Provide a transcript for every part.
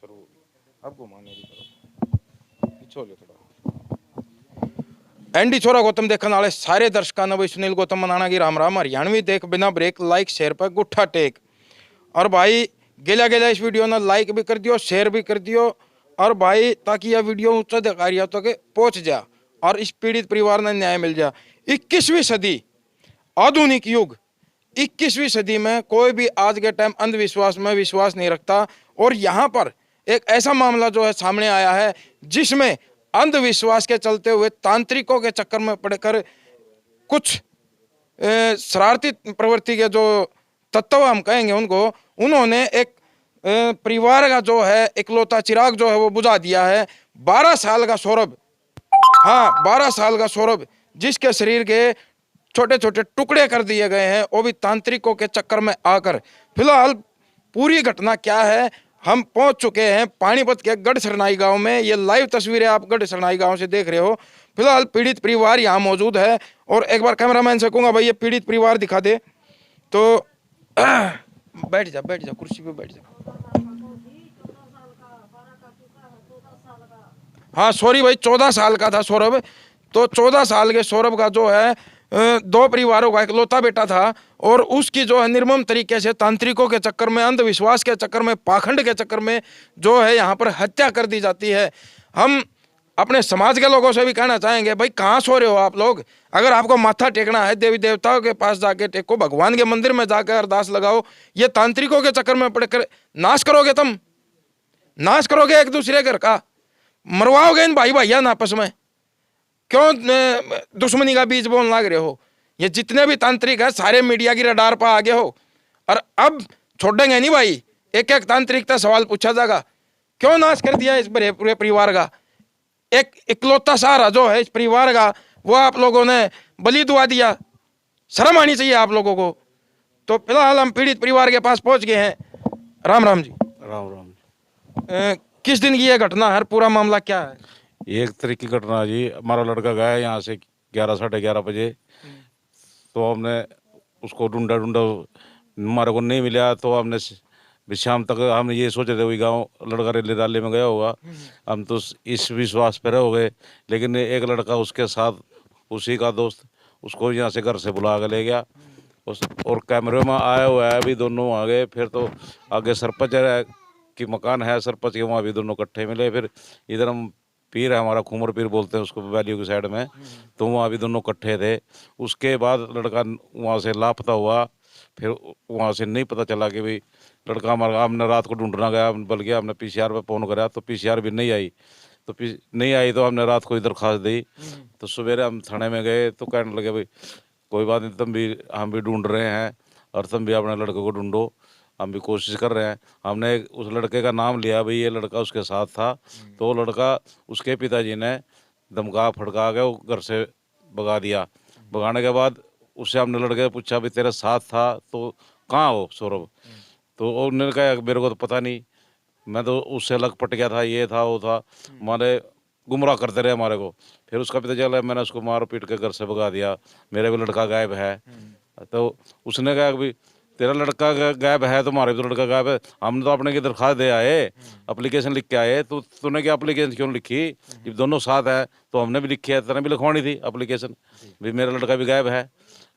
शुरू होगी। अब घुमाने की तरफ पिछोले थोड़ा। एंडी छोरा गौतम देखने वाले सारे दर्शकों ने सुनील गौतम मनाना की राम राम। हरियाणवी देख बिना ब्रेक लाइक शेयर पर गुट्ठा टेक। और भाई गेला गेला इस वीडियो ने लाइक भी कर दियो, शेयर भी कर दियो। और भाई ताकि यह वीडियो उच्च अधिकारियों तक पहुंच जा और इस पीड़ित परिवार ने न्याय मिल जा। 21वीं सदी आधुनिक युग, 21वीं सदी में कोई भी आज के टाइम अंधविश्वास में विश्वास नहीं रखता। और यहाँ पर एक ऐसा मामला जो है सामने आया है जिसमें अंधविश्वास के चलते हुए तांत्रिकों के चक्कर में पड़कर कुछ शरारती प्रवृत्ति के जो तत्व हम कहेंगे उनको, उन्होंने एक परिवार का जो है इकलौता चिराग जो है वो बुझा दिया है। 12 साल का सौरभ, हाँ 12 साल का सौरभ, जिसके शरीर के छोटे छोटे टुकड़े कर दिए गए हैं वो भी तांत्रिकों के चक्कर में आकर। फिलहाल पूरी घटना क्या है, हम पहुंच चुके हैं पानीपत के गढ़ सरनाई गांव में। ये लाइव तस्वीरें आप गढ़ सरनाई गांव से देख रहे हो। फिलहाल पीड़ित परिवार यहाँ मौजूद है और एक बार कैमरामैन से कहूंगा भाई ये पीड़ित परिवार दिखा दे तो। बैठ जा कुर्सी पे बैठ जा। हाँ सॉरी भाई 14 साल का था सौरभ। तो 14 साल के सौरभ का जो है 2 परिवारों का इकलौता बेटा था और उसकी जो है निर्मम तरीके से तांत्रिकों के चक्कर में, अंधविश्वास के चक्कर में, पाखंड के चक्कर में जो है यहाँ पर हत्या कर दी जाती है। हम अपने समाज के लोगों से भी कहना चाहेंगे भाई कहाँ सो रहे हो आप लोग। अगर आपको माथा टेकना है देवी देवताओं के पास जाके टेको, भगवान के मंदिर में जाकर अरदास लगाओ। ये तांत्रिकों के चक्कर में पड़कर नाश करोगे, तुम नाश करोगे एक दूसरे घर का, मरवाओगे इन भाई भैया आपस में। क्यों दुश्मनी का बीज बोलने लग रहे हो। ये जितने भी तांत्रिक है सारे मीडिया की रडार पर आगे हो और अब छोड़ेंगे नहीं भाई। एक एक तांत्रिक का सवाल पूछा जाएगा क्यों नाश कर दिया इस पूरे परिवार का। एक इकलौता सहारा जो है इस परिवार का वो आप लोगों ने बलि दुआ दिया। शर्म आनी चाहिए आप लोगों को। तो फिलहाल हम पीड़ित परिवार के पास पहुंच गए हैं। राम राम जी। राम राम। किस दिन की यह घटना है, पूरा मामला क्या है? 1 तारीख की घटना जी। हमारा लड़का गया यहाँ से 11 साढ़े 11 बजे। तो हमने उसको ढूंढा हमारे को नहीं मिला। तो हमने शाम तक हम ये सोच रहे थे वही गाँव लड़का रेले डाले में गया होगा। हम तो इस विश्वास पर हो गए। लेकिन एक लड़का उसके साथ, उसी का दोस्त, उसको यहाँ से घर से बुला के ले गया और कैमरे में आया हुआ है अभी दोनों आ गए। फिर तो आगे सरपंच की मकान है, सरपंच के वहाँ भी दोनों इकट्ठे मिले। फिर इधर हम पीर है हमारा, खुमर पीर बोलते हैं उसको, वैल्यू की साइड में, तो वहाँ भी दोनों इकट्ठे थे। उसके बाद लड़का वहाँ से लापता हुआ। फिर वहाँ से नहीं पता चला कि भाई लड़का हमारा। हमने रात को ढूंढना गया, बल्कि हमने पीसीआर पे फ़ोन कराया तो पीसीआर भी नहीं आई। तो नहीं आई तो हमने रात को ही दरख्वास्त दी। तो सवेरे हम थाने में गए तो कहने लगे भाई कोई बात नहीं, हम भी ढूंढ रहे हैं और तुम भी अपने लड़के को ढूंढो, हम भी कोशिश कर रहे हैं। हमने उस लड़के का नाम लिया भाई ये लड़का उसके साथ था। तो वो लड़का उसके पिताजी ने धमका फड़का के वो घर से भगा दिया। भगाने के बाद उससे हमने लड़के पूछा भी तेरे साथ था तो कहाँ हो सौरभ। तो उन्होंने कहा मेरे को तो पता नहीं, मैं तो उससे अलग पट गया था, ये था वो था, हमारे गुमराह करते रहे हमारे को। फिर उसका पिता चला, मैंने उसको मार पीट के घर से भगा दिया, मेरे भी लड़का गायब है। तो उसने कहा कि तेरा लड़का गायब है, तुम्हारे भी तो लड़का गायब है। हमने तो अपने की दरख्वास्त दे आए, एप्लीकेशन लिख के आए। तो तूने क्या एप्लीकेशन क्यों लिखी जब दोनों साथ है? तो हमने भी लिखी है, तेरा भी लिखवानी थी एप्लीकेशन भी मेरा लड़का भी गायब है।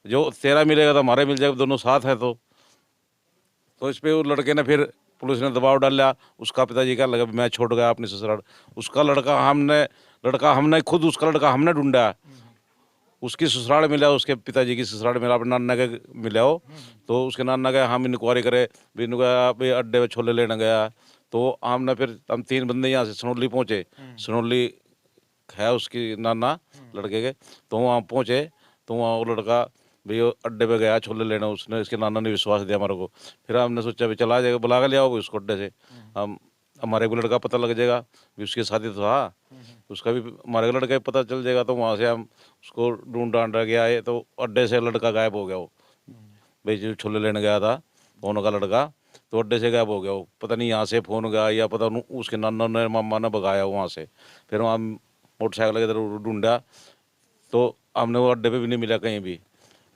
जो तेरा मिलेगा तो हमारे मिल जाएगा, दोनों साथ हैं। तो इस पर उस लड़के ने फिर पुलिस ने दबाव डाला। उसका पिताजी क्या लगा मैं छोड़ गया अपनी ससुराल। उसका लड़का हमने खुद उसका लड़का हमने ढूंढा। उसकी ससुराल मिला, उसके पिताजी की ससुराल मिला, अपने नाना के मिला हो। तो उसके नाना का हम इंक्वायरी करे भी इनका भी अड्डे में छोले लेने गया। तो हमने फिर हम 3 बंदे यहाँ से सनौली पहुँचे। सनौली है उसकी नाना लड़के के। तो वहाँ पहुँचे तो वहाँ वो लड़का भाई अड्डे पे गया छोले लेने। उसने इसके नाना ने विश्वास दिया हमारे को। फिर हमने सोचा भी चला जाएगा, बुला के ले आओ उसको अड्डे से, हम हमारे को लड़का पता लग जाएगा भी उसकी शादी तो था, उसका भी हमारे को लड़का पता चल जाएगा। तो वहाँ से हम उसको ढूंढ डांड के आए तो अड्डे से लड़का गायब हो गया। वो भाई जो छोले लेने गया था फोन का लड़का, तो अड्डे से गायब हो गया। वो पता नहीं यहाँ से फ़ोन गया या पता उसके नाना ने मामा ने भगाया वहाँ से। फिर वहाँ मोटरसाइकिल के तरफ ढूंढा तो हमने वो अड्डे पे भी नहीं मिला कहीं भी।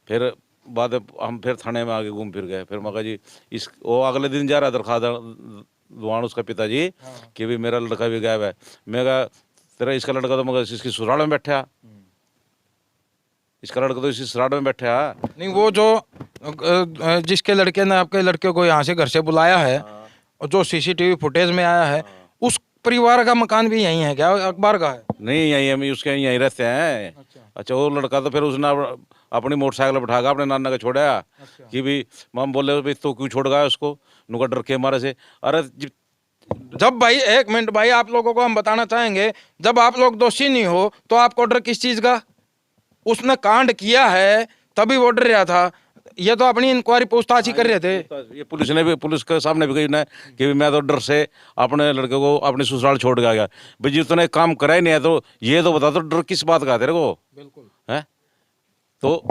फिर बाद हम फिर थाने में आगे घूम फिर गए। फिर मैं कहा जी वो अगले दिन जा रहा दुआन उसका पिताजी कि भी मेरा लड़का भी गायब है। मैं कहा तेरा इसका लड़का तो मगर इसकी ससुराल में बैठा, इसका लड़का तो इसी ससुराल में बैठा। नहीं, वो जो जिसके लड़के ने आपके लड़के को यहाँ से घर से बुलाया है और जो सीसीटीवी फुटेज में आया है, उस परिवार का मकान भी यही है क्या, अखबार का है? नहीं, यहीं हम उसके यहीं रहते हैं। अच्छा, वो लड़का तो फिर उसने अपनी मोटरसाइकिल बैठा के अपने नाना को छोड़ा कि भी हम बोले भाई तो क्यों छोड़ गया उसको, नुका डर के मारे से। अरे जब भाई, एक मिनट भाई, आप लोगों को हम बताना चाहेंगे, जब आप लोग दोषी नहीं हो तो आपको डर किस चीज का? उसने कांड किया है तभी वो डर रहा था। ये तो अपनी इंक्वायरी पूछताछ ही कर रहे थे। ये पुलिस ने भी, पुलिस के सामने भी कही ना कि मैं तो डर से अपने लड़के को अपने ससुराल छोड़ के आ गया। भाई जितने काम करा ही नहीं है तो ये तो बता दो डर किस बात का है तेरे को? बिल्कुल है। तो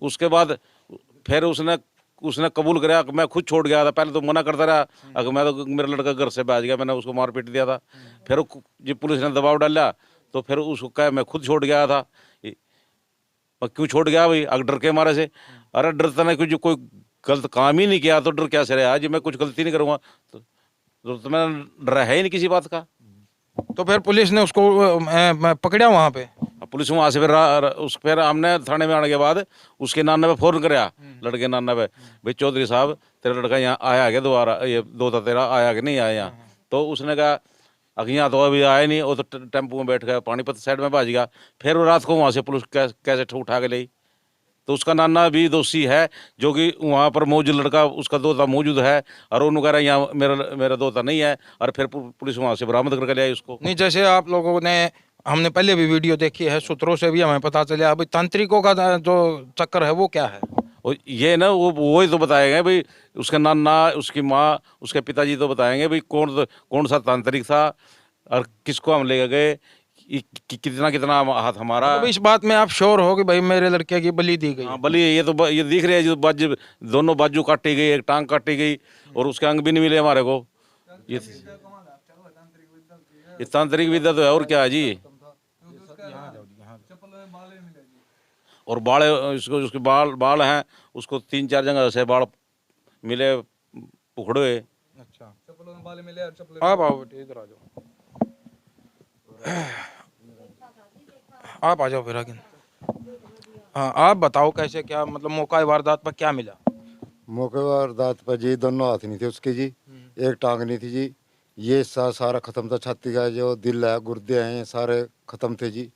उसके बाद फिर उसने कबूल कराया कि मैं खुद छोड़ गया था। पहले तो मना करता रहा, अगर मैं तो मेरा लड़का घर से भाग गया, मैंने उसको मार पीट दिया था। फिर जब पुलिस ने दबाव डाला तो फिर उसको कहा मैं खुद छोड़ गया था। मैं क्यों छोड़ गया भाई? अगर डर के मारे से। अरे डरता नहीं, कुछ कोई गलत काम ही नहीं किया तो डर क्या से रहा? आज मैं कुछ गलती नहीं करूँगा तो मैंने डरा है ही नहीं किसी बात का। तो फिर पुलिस ने उसको पकड़ा वहां पे? पुलिस वहाँ से फिर हमने थाने में आने के बाद उसके नाना पे फोन कराया, लड़के नाना पे, भाई चौधरी साहब तेरा लड़का यहाँ आया क्या दोबारा, ये दोता तेरा आया कि नहीं आया यहाँ? तो उसने कहा अगर यहाँ तो अभी आया नहीं, वो तो टेम्पो में बैठ गया पानीपत साइड में भाज गया। फिर वो रात को वहाँ से पुलिस कैसे उठा के ली। तो उसका नाना भी दोषी है, जो कि वहाँ पर मौजूद लड़का उसका दोता मौजूद है और उन्होंने कह रहा है यहाँ मेरा दोता नहीं है, और फिर पुलिस वहाँ से बरामद करके ले आई उसको। नहीं, जैसे आप लोगों ने, हमने पहले भी वीडियो देखी है, सूत्रों से भी हमें पता चला अभी तांत्रिकों का जो चक्कर है वो क्या है? और ये ना वो ही तो बताएंगे भाई, उसका नाना उसकी माँ उसके पिताजी तो बताएंगे भाई कौन सा तांत्रिक था और किसको हम ले गए, कितना हाथ हमारा। तो इस बात में आप श्योर हो कि भाई मेरे लड़के की बलि दी गई? हाँ बलि, ये तो ये दिख रही है जो दोनों बाजू काटी गई, एक टांग काटी गई और उसके अंग भी नहीं मिले हमारे को। ये तांत्रिक विद्या तो है और क्या है जी। और बाल इसको उसके बाल हैं, उसको 3-4 जगह से बाल मिले पुखड़े। अच्छा, चप्पलों में बाल मिले और चप्पल। आप आओ बेटे, इधर आ जाओ, आप आ जाओ फिर आगे। हाँ, आप बताओ कैसे, क्या मतलब मौका वारदात पर क्या मिला? मौके वारदात पर जी दोनों हाथ नहीं थे उसके जी, एक टांग नहीं थी जी। ये सारा खत्म था, छाती का जो दिल है गुर्दे हैं सारे खत्म थे जी।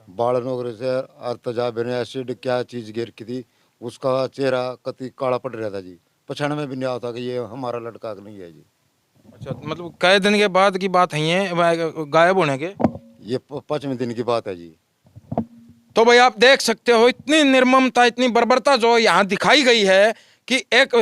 बाल वगैरह से और तेजाब ने एसिड क्या चीज़ गिर की थी, उसका चेहरा कति काला पड़ रहा था जी। पहचान में भी नहीं आता कि ये हमारा लड़का नहीं है जी। अच्छा, मतलब कई दिन के बाद की बात है ये गायब होने के? ये 5वें दिन की बात है जी। तो भाई आप देख सकते हो इतनी निर्ममता, इतनी बर्बरता जो यहाँ दिखाई गई है कि एक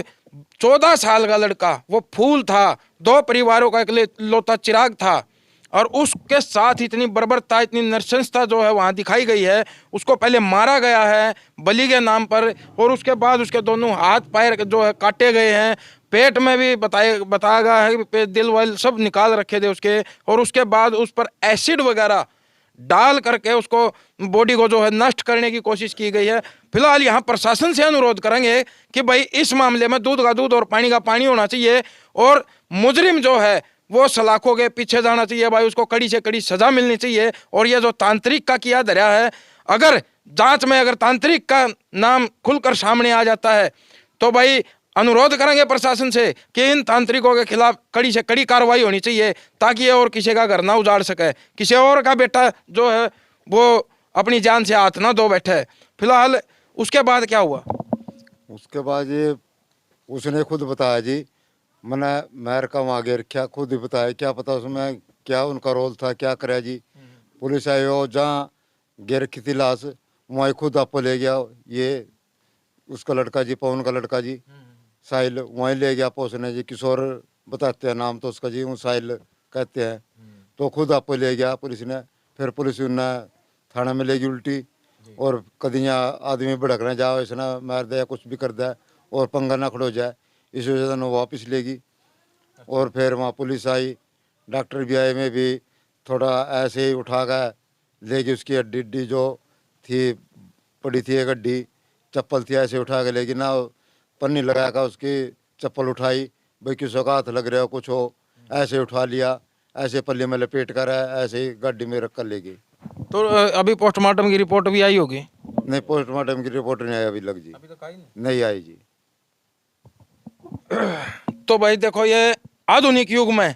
14 साल का लड़का, वो फूल था, 2 परिवारों का इकलौता चिराग था, और उसके साथ इतनी बर्बरता, इतनी नृशंसता जो है वहाँ दिखाई गई है। उसको पहले मारा गया है बलि के नाम पर, और उसके बाद उसके दोनों हाथ पैर जो है काटे गए हैं, पेट में भी बताया गया है कि दिल वाल सब निकाल रखे थे उसके, और उसके बाद उस पर एसिड वगैरह डाल करके उसको बॉडी को जो है नष्ट करने की कोशिश की गई है। फिलहाल यहाँ प्रशासन से अनुरोध करेंगे कि भाई इस मामले में दूध का दूध और पानी का पानी होना चाहिए, और मुजरिम जो है वो सलाखों के पीछे जाना चाहिए भाई, उसको कड़ी से कड़ी सजा मिलनी चाहिए। और ये जो तांत्रिक का किया धरा है, अगर जांच में अगर तांत्रिक का नाम खुलकर सामने आ जाता है तो भाई अनुरोध करेंगे प्रशासन से कि इन तांत्रिकों के खिलाफ कड़ी से कड़ी कार्रवाई होनी चाहिए, ताकि ये और किसी का घर ना उजाड़ सके, किसी और का बेटा जो है वो अपनी जान से हाथ ना धो बैठे। फिलहाल उसके बाद क्या हुआ? उसके बाद ये उसने खुद बताया जी, मैंने मैर का वहाँ गिर रखा, खुद ही बताया, क्या पता उसमें क्या उनका रोल था, क्या कराया जी। पुलिस आई हो जहाँ गिर रखी थी लाश, वहीं खुद आपको ले गया ये उसका लड़का जी, पवन का लड़का जी साहिल, वहीं ले गया पोसने जी। किशोर बताते हैं नाम तो उसका जी, वो साहिल कहते हैं। तो खुद आपको ले गया पुलिस ने, फिर पुलिस ने थाना में ले गई उल्टी, और कभी यहाँ आदमी भड़क ना जाओ, इसने मार दे कुछ भी कर दे और पंगा ना खड़ो जाए, इस वजह से वो वापस लेगी। और फिर वहाँ पुलिस आई, डॉक्टर भी आए, में भी थोड़ा ऐसे ही उठा कर ले गई, उसकी हड्डी जो थी पड़ी थी, एक हड्डी चप्पल थी, ऐसे उठा के लेगी ना, पन्नी लगा कर उसकी चप्पल उठाई, भाई किसी का हाथ लग रहा हो कुछ हो, ऐसे उठा लिया, ऐसे पल्ले में लपेट कर ऐसे ही गाड़ी में रख कर ले गए। तो अभी पोस्टमार्टम की रिपोर्ट भी आई होगी? नहीं, पोस्टमार्टम की रिपोर्ट नहीं आई अभी लग जी, अभी तक आई नहीं आई जी। तो भाई देखो, ये आधुनिक युग में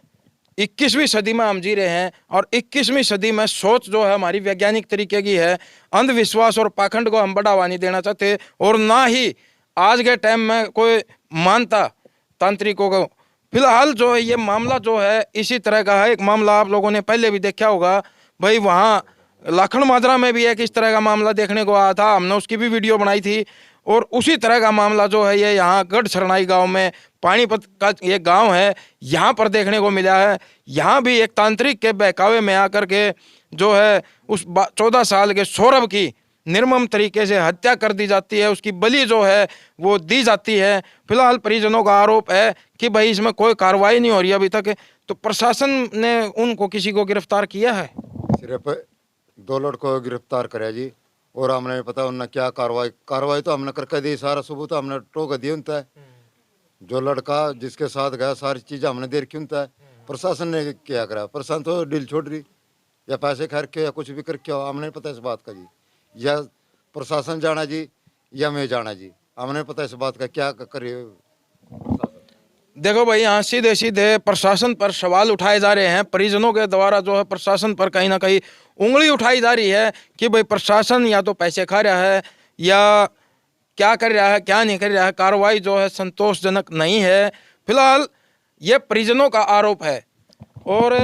21वीं सदी में हम जी रहे हैं, और 21वीं सदी में सोच जो है हमारी वैज्ञानिक तरीके की है। अंधविश्वास और पाखंड को हम बढ़ावा नहीं देना चाहते, और ना ही आज के टाइम में कोई मानता तांत्रिकों को। फिलहाल जो है ये मामला जो है इसी तरह का है। एक मामला आप लोगों ने पहले भी देखा होगा भाई, वहाँ लाखन माजरा में भी एक इस तरह का मामला देखने को आया था, हमने उसकी भी वीडियो बनाई थी। और उसी तरह का मामला जो है ये यहाँ गढ़ सरनाई गांव में, पानीपत का ये गांव है, यहाँ पर देखने को मिला है। यहाँ भी एक तांत्रिक के बहकावे में आकर के जो है उस 14 साल के सौरभ की निर्मम तरीके से हत्या कर दी जाती है, उसकी बलि जो है वो दी जाती है। फिलहाल परिजनों का आरोप है कि भाई इसमें कोई कार्रवाई नहीं हो रही अभी तक। तो प्रशासन ने उनको किसी को गिरफ्तार किया है? सिर्फ 2 लड़कों को गिरफ्तार कराया जी, और हमने पता उन्होंने क्या कार्रवाई तो हमने करके दी, सारा सबूत हमने टोक दिया उनता है। जो लड़का जिसके साथ गया सारी चीज़ हमने दे रखी उनता है। प्रशासन ने क्या करा? प्रशासन तो डील छोड़ रही, या पैसे खैर के या कुछ भी करके हो, हमने पता इस बात का जी। या प्रशासन जाना जी या मैं जाना जी, हमने पता इस बात का क्या करे। देखो भाई, यहाँ सीधे सीधे प्रशासन पर सवाल उठाए जा रहे हैं। परिजनों के द्वारा जो है प्रशासन पर कहीं ना कहीं उंगली उठाई जा रही है कि भाई प्रशासन या तो पैसे खा रहा है या क्या कर रहा है, क्या नहीं कर रहा है। कार्रवाई जो है संतोषजनक नहीं है। फिलहाल ये परिजनों का आरोप है। और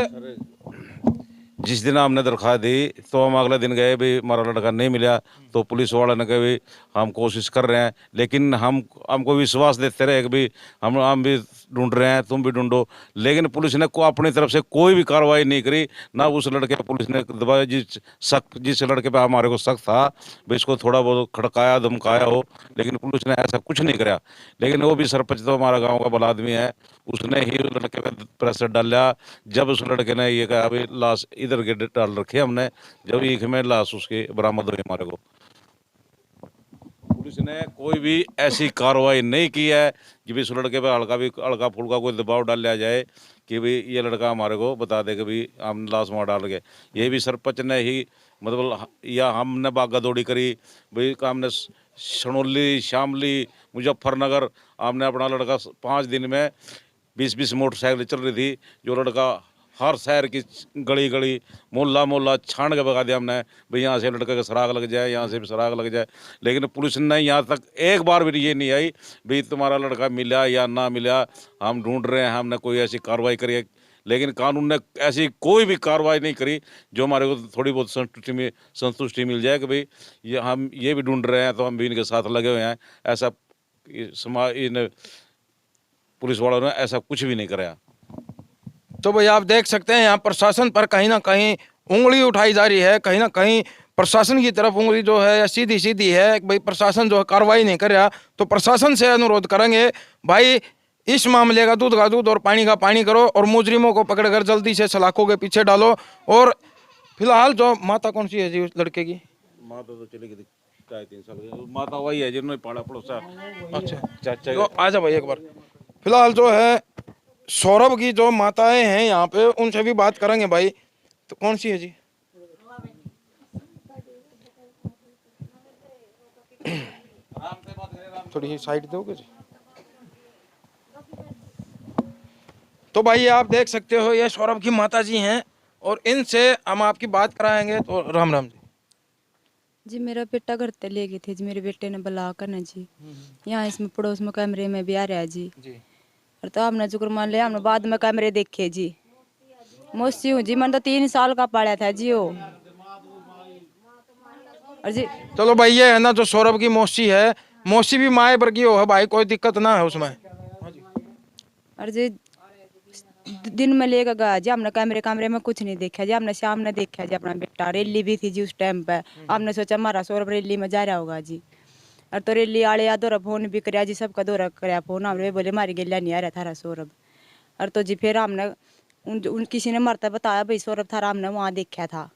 जिस दिन हमने दरख्वास्त दी तो हम अगले दिन गए भी, हमारा लड़का नहीं मिला। तो पुलिस वाले ने कहा भी हम कोशिश कर रहे हैं, लेकिन हमको विश्वास देते रहे कि भी हम भी ढूंढ रहे हैं, तुम भी ढूंढो। लेकिन पुलिस ने को अपनी तरफ से कोई भी कार्रवाई नहीं करी। ना उस लड़के पे पुलिस ने दबाया, जिस लड़के पे हमारे को शक था भी इसको थोड़ा बहुत खड़काया धमकाया हो, लेकिन पुलिस ने ऐसा कुछ नहीं करा। लेकिन वो भी सरपंच तो हमारा गाँव का बड़ा आदमी है, उसने ही उस लड़के पे प्रेशर डाला। जब उस लड़के ने ये कहा भी लाश इधर के डाल रखी है हमने, जब ईख में लाश उसकी बरामद हुई हमारे को, पुलिस ने कोई भी ऐसी कार्रवाई नहीं की है कि भी उस लड़के पे हल्का फुल्का कोई दबाव डाल लिया जाए कि भी ये लड़का हमारे को बता दे कि भी हम लाश वहाँ डाल गए। ये भी सरपंच ने ही मतलब, या हमने बागा दौड़ी करी भाई, हमने सनौली, शामली, मुजफ्फरनगर, हमने अपना लड़का 5 दिन में 20-20 मोटरसाइकिल चल रही थी। जो लड़का हर शहर की गली गली मोहल्ला मोहल्ला छान के भगा दिया हमने भाई, यहाँ से लड़के का सराग लग जाए, यहाँ से भी सराग लग जाए। लेकिन पुलिस ने यहाँ तक एक बार भी ये नहीं आई भाई तुम्हारा लड़का मिला या ना मिला, हम ढूंढ रहे हैं, हमने कोई ऐसी कार्रवाई करी है। लेकिन कानून ने ऐसी कोई भी कार्रवाई नहीं करी जो हमारे को थोड़ी बहुत संतुष्टि मिल जाए कि भाई ये हम ये भी ढूंढ रहे हैं तो हम भी इनके साथ लगे हुए हैं। ऐसा इन पुलिस वालों ने ऐसा कुछ भी नहीं कराया। तो भाई आप देख सकते हैं यहाँ प्रशासन पर कहीं ना कहीं उंगली उठाई जा रही है। कहीं ना कहीं प्रशासन की तरफ उंगली जो है सीधी सीधी है। भाई प्रशासन जो है कार्रवाई नहीं कर रहा, तो प्रशासन से अनुरोध करेंगे भाई इस मामले का दूध और पानी का पानी करो, और मुजरिमों को पकड़कर जल्दी से सलाखों के पीछे डालो। और फिलहाल जो माता कौन सी है जी उस लड़के की? माता तो चली गई 2.5-3 साल की, माता वही है जिन्होंने पाला पड़ोसा। अच्छा, चाचा तो आ जा भाई एक बार। फिलहाल जो है सौरभ की जो माताएं हैं यहाँ पे, उनसे भी बात करेंगे भाई। तो कौन सी है जी? थोड़ी सी साइड दोगे जी? तो भाई आप देख सकते हो ये सौरभ की माता जी हैं, और इनसे हम आपकी बात कराएंगे। तो राम राम जी। जी मेरा बेटा घर ते ले गए थे जी, मेरे बेटे ने बुला कर ना जी, यहाँ इसमें पड़ोस में कैमरे में भी आ रहा है जी। और तो हमने जुक्र मान लिया, हमने बाद में कैमरे देखे जी। मौसी हूँ जी, मैंने तो 3 साल का पाला था जी वो। और जी चलो भाई, ये है ना जो सौरभ की मौसी है, मौसी भी माए पर की हो है भाई, कोई दिक्कत ना है उसमें। और जी दिन में लेकर गया जी, हमने कैमरे में कुछ नहीं देखा जी। हमने शाम ने देखा जी अपना बेटा, रैली भी थी जी उस टाइम पे। हमने सोचा हमारा सौरभ रैली में जा रहा होगा जी। और तो रैली आले या दौरा फोन भी कराया जी, सबका दौरा कराया फोन। हमने बोले हमारी गलिया नहीं आ रहा थारा सौरभ। और तो जी फिर हमने उन किसी ने मरता बताया भाई सौरभ थारा, हमने वहाँ देखा था।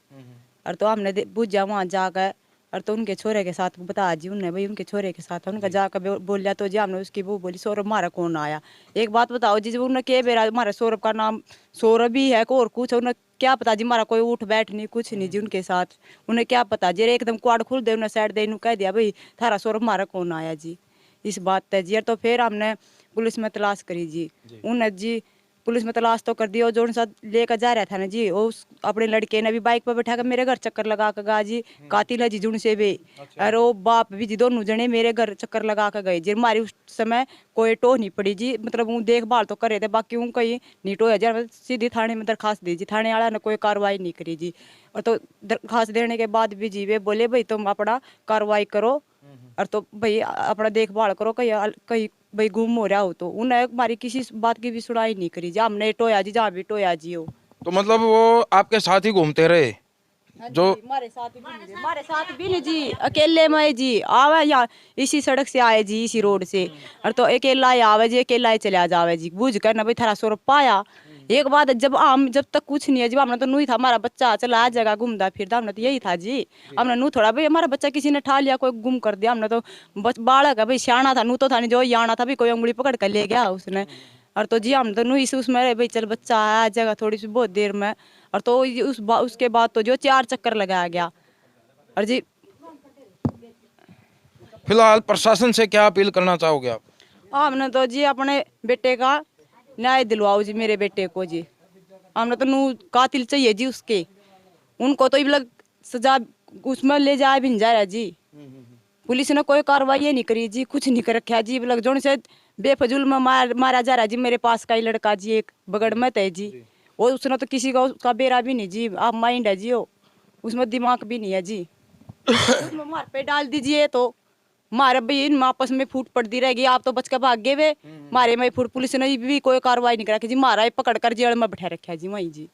और तो हमने पूछा वहाँ जाकर, और तो उनके छोरे के साथ बता जी उनने भाई उनके छोरे के साथ उनका जाकर बोलिया तो जी हमने उसकी वो बोली सौरभ मारा कौन आया। एक बात बताओ जी जब उन्होंने के बेरा हमारा सौरभ का नाम सौरभ ही है को और कुछ उन्हें क्या पता जी हमारा कोई उठ बैठ नहीं कुछ नहीं जी उनके साथ उन्हें क्या पता जी एकदम क्वाड खुल दे उन्हें साइड दे कह दिया भाई थारा सौरभ मारा कौन आया जी इस बात है जी। तो फिर हमने पुलिस में तलाश करी जी उन्हें जी पुलिस में तलाश तो कर दी और जो साथ लेकर जा रहा था ना जी वो उस अपने लड़के ने भी बाइक पर बैठा कर मेरे घर चक्कर लगा कर गा जी कातिल है जी जुन से भी और वो बाप भी जी दोनों जने मेरे घर चक्कर लगा कर गए जी हमारी उस समय कोई टो नहीं पड़ी जी मतलब वो देखभाल तो कर रहे थे बाकी वो कहीं नहीं टो है जी सीधी थाने में दरखास्त दी जी थाने वाला ने कोई कार्रवाई नहीं करी जी। और तो दरखास्त देने के बाद भी जी वे बोले भाई तुम अपना कार्रवाई करो और तो भाई अपना देखभाल करो कहीं कहीं भाई गुम हो रहा हो तो उन्हें हमारी किसी बात की भी सुनाई नहीं करी जी हमने टोया जी जहाँ भी टोया जी हो। तो मतलब वो आपके साथ ही घूमते रहे जो हमारे साथ भी नहीं जी अकेले में जी आवे यहाँ इसी सड़क से आए जी इसी रोड से और तो अकेला ही आवे जी अकेला ही चले जावे जी बुझ कर ना भाई थारा सौ पाया। एक बात जब तक कुछ नहीं है जी हमने तो नू ही था हमारा बच्चा चला आ जगह घूमता फिरता हमने तो यही था जी हमने नू थोड़ा भाई हमारा बच्चा किसी ने ठा लिया कोई गुम कर दिया हमने तो बालक है भाई सियाना था नू तो था नहीं जो आना था भी कोई उंगली पकड़ कर ले गया उसने और तो जी हम तो नू इसी उसमें रहे भाई चल बच्चा आ जाएगा थोड़ी सी बहुत देर में और तो उसके बाद तो जो 4 चक्कर लगाया गया। और जी फिलहाल प्रशासन से क्या अपील करना चाहोगे आप? हमने तो जी अपने बेटे का न्याय दिलवाओ जी मेरे बेटे को जी हमने तो नू कातिल चाहिए जी उसके उनको तो लग सजा उसमें ले जाए भी नहीं जा रहा जी पुलिस ने कोई कार्रवाई नहीं करी जी कुछ नहीं कर रखा जी लग जोन से बेफजूल में मारा जा रहा जी मेरे पास का ही लड़का जी एक बगड़ में है जी वो उसने तो किसी का उसका बेरा भी नहीं जी आप माइंड है जी वो उसमें दिमाग भी नहीं है जी उसमें मार पे डाल दीजिए तो मारे भाई इन आपस में फूट पड़ती रहेगी आप तो बच के भाग गए वे मारे में फूट पुलिस ने भी कोई कार्रवाई नहीं करा जी मारा पकड़ कर जेल में बैठा रखा जी वही जी।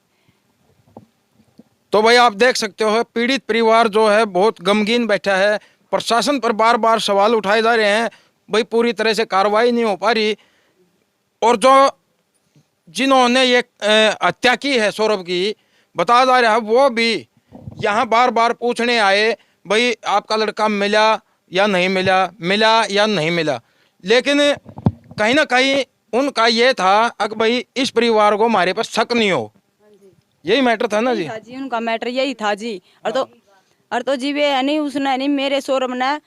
तो भाई आप देख सकते हो पीड़ित परिवार जो है बहुत गमगीन बैठा है प्रशासन पर बार बार सवाल उठाए जा रहे हैं भाई पूरी तरह से कार्रवाई नहीं हो पा रही और जो जिन्होंने ये हत्या की है सौरभ की बताया जा रहा है वो भी यहाँ बार बार पूछने आए भाई आपका लड़का मिला या नहीं मिला या नहीं मिला लेकिन कहीं ना कहीं उनका ये था कि भाई इस परिवार को हमारे पास शक नहीं हो यही मैटर था ना जी जी उनका मैटर यही था जी और तो जी वे है नहीं उसने नहीं मेरे सौरभ ने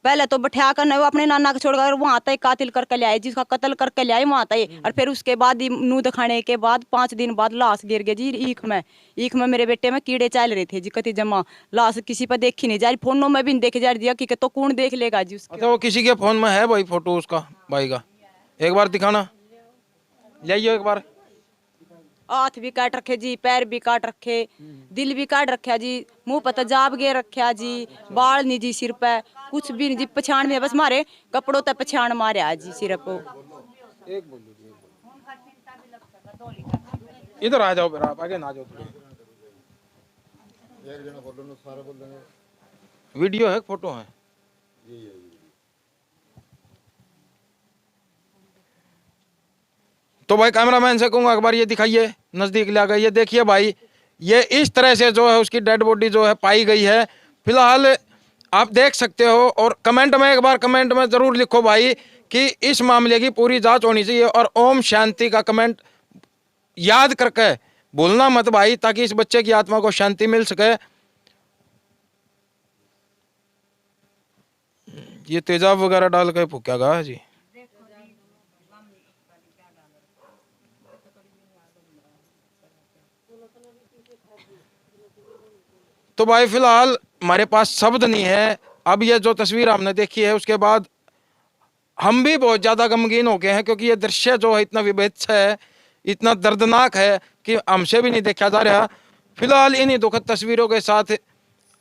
पहले तो बैठा कर वो अपने नाना को छोड़कर वहां तक कातिल करके ले आए जिसका कत्ल करके ले आए वहां तक और फिर उसके बाद नू दिखाने के बाद 5 दिन बाद लाश गिर गई जी ईख में मेरे बेटे में कीड़े चल रहे थे जी कति जमा लाश किसी पर देखी नहीं जा रही फोनों में भी नहीं देखी जा रही कि तो कौन देख लेगा जी उसके। अच्छा वो किसी के फोन में है भाई फोटो उसका भाई का एक बार दिखाना लाइए एक बार हाथ भी काट रखे जी पैर भी काट रखे दिल भी काट रखा जी मुंह पर तेजाब गे रखा जी बाल नहीं जी सिर पे कुछ भी नहीं जी पछाण में बस मारे कपड़ों तक पछाण मारे जी सिर को। इधर आ जाओ फिर आप आगे ना जाओ वीडियो है फोटो है तो भाई कैमरामैन से कहूँगा एक बार ये दिखाइए नज़दीक ले गए ये देखिए भाई ये इस तरह से जो है उसकी डेड बॉडी जो है पाई गई है फिलहाल आप देख सकते हो और कमेंट में एक बार कमेंट में ज़रूर लिखो भाई कि इस मामले की पूरी जांच होनी चाहिए और ओम शांति का कमेंट याद करके भूलना मत भाई ताकि इस बच्चे की आत्मा को शांति मिल सके। ये तेजाब वगैरह डाल के फूका गया जी तो भाई फिलहाल हमारे पास शब्द नहीं है। अब ये जो तस्वीर आपने देखी है उसके बाद हम भी बहुत ज़्यादा गमगीन हो गए हैं क्योंकि ये दृश्य जो है इतना विभत्स है इतना दर्दनाक है कि हमसे भी नहीं देखा जा रहा। फिलहाल इन्हीं दुखद तस्वीरों के साथ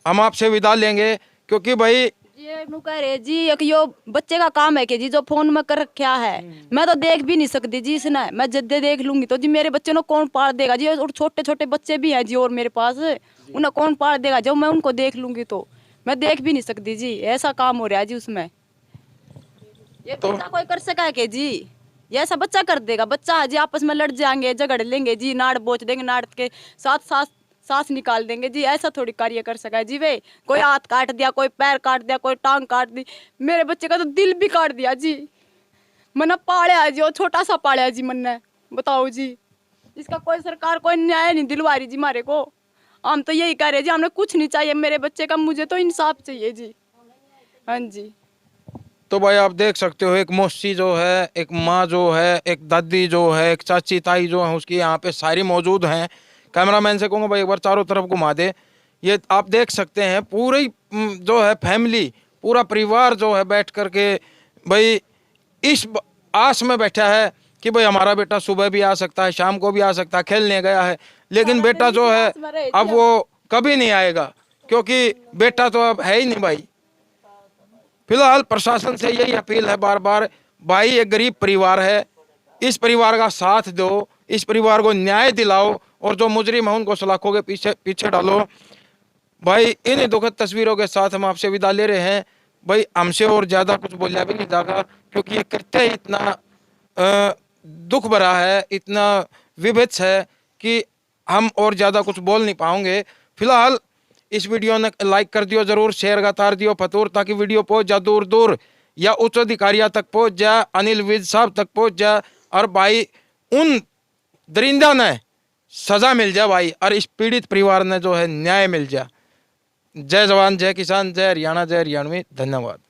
हम आपसे विदा लेंगे क्योंकि भाई ये कह रहे जी एक यो बच्चे का काम है कि जी जो फोन में कर रखा है मैं तो देख भी नहीं सकती जी इसने मैं जद्दे देख लूंगी तो जी मेरे बच्चे को कौन पाल देगा जी और छोटे छोटे बच्चे भी हैं जी और मेरे पास उन्हें कौन पाल देगा जब मैं उनको देख लूंगी तो मैं देख भी नहीं सकती जी ऐसा काम हो रहा है जी उसमें ये तो बच्चा कोई कर सका है कि जी ये ऐसा बच्चा कर देगा बच्चा है जी आपस में लड़ जाएंगे झगड़ लेंगे जी नाड़ बोच देंगे नाड़ के साथ साथ सांस निकाल देंगे जी। ऐसा थोड़ी कार्य कर सका है जी वे। कोई हाथ काट दिया, कोई पैर काट दिया, कोई टांग काट दी, मेरे बच्चे का तो दिल भी काट दिया जी। मना पाड़ा जी, वो छोटा सा पाड़ा जी मन ने, बताओ जी। इसका कोई सरकार कोई न्याय नहीं दिलवा रही जी मारे को। हम तो यही कह रहे जी, हमें कुछ नहीं चाहिए मेरे बच्चे का, मुझे तो इंसाफ चाहिए जी। हाँ जी। तो भाई आप देख सकते हो, एक मौसी जो है, एक माँ जो है, एक दादी जो है, एक चाची ताई जो है, उसकी यहाँ पे सारी मौजूद हैं। कैमरामैन से कहूँगा भाई एक बार चारों तरफ घुमा दे। ये आप देख सकते हैं पूरी जो है फैमिली, पूरा परिवार जो है बैठ करके भाई इस आस में बैठा है कि भाई हमारा बेटा सुबह भी आ सकता है, शाम को भी आ सकता है, खेलने गया है, लेकिन बेटा जो है अब वो कभी नहीं आएगा, क्योंकि बेटा तो अब है ही नहीं भाई। फिलहाल प्रशासन से यही अपील है बार बार, भाई एक गरीब परिवार है, इस परिवार का साथ दो, इस परिवार को न्याय दिलाओ, और जो मुजरिम है उनको सलाखों के पीछे पीछे डालो। भाई इन दुखद तस्वीरों के साथ हम आपसे विदा ले रहे हैं। भाई हमसे और ज़्यादा कुछ बोला भी नहीं जाएगा, क्योंकि ये कृत्य ही इतना दुख भरा है, इतना विभत्स है कि हम और ज़्यादा कुछ बोल नहीं पाएंगे। फिलहाल इस वीडियो ने लाइक कर दियो जरूर, शेयर का तार दियो फतूर, ताकि वीडियो पहुंच जा दूर दूर, या उच्च अधिकारियों तक पहुंच जा, अनिल विज साहब तक पहुंच जा, और भाई उन दरिंदा ने सजा मिल जाए भाई, और इस पीड़ित परिवार ने जो है न्याय मिल जाए। जय जवान, जय किसान, जय हरियाणा, जय हरियाणवी। धन्यवाद।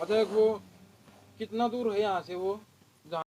अच्छा वो कितना दूर है यहाँ से वो?